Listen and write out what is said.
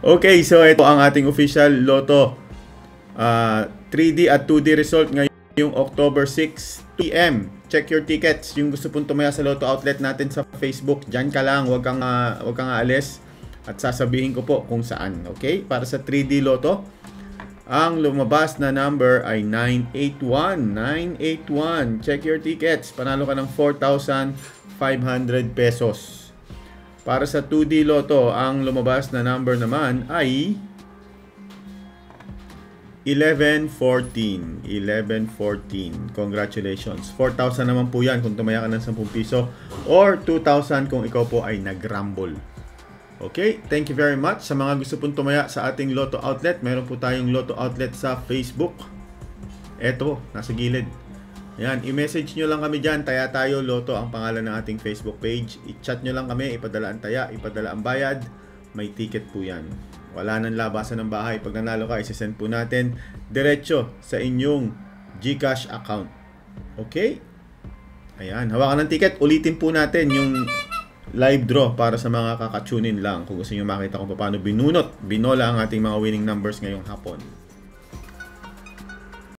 Okay, so ito ang ating official Lotto 3D at 2D result ngayong October 6 PM. Check your tickets. Yung gusto pong tumaya sa Lotto outlet natin sa Facebook, dyan ka lang, wag kang aalis at sasabihin ko po kung saan. Okay? Para sa 3D Lotto, ang lumabas na number ay 981. 981. Check your tickets. Panalo ka ng 4,500 pesos. Para sa 2D Lotto, ang lumabas na number naman ay 1114. 1114. Congratulations. 4,000 naman po yan kung tumaya ka ng 10 piso or 2,000 kung ikaw po ay nag-rumble. Okay, thank you very much. Sa mga gusto pong tumaya sa ating Lotto outlet, meron po tayong Lotto outlet sa Facebook. Eto, nasa gilid. Yan, i-message nyo lang kami dyan. Taya Tayo Lotto ang pangalan ng ating Facebook page. I-chat nyo lang kami, ipadala ang taya, ipadala ang bayad. May ticket po yan. Wala nang labasan ng bahay. Pag nanalo ka, isasend po natin diretso sa inyong GCash account. Okay? Ayan, hawakan ng ticket. Ulitin po natin yung live draw para sa mga kakatunin lang. Kung gusto nyo makita kung paano binola ang ating mga winning numbers ngayong hapon.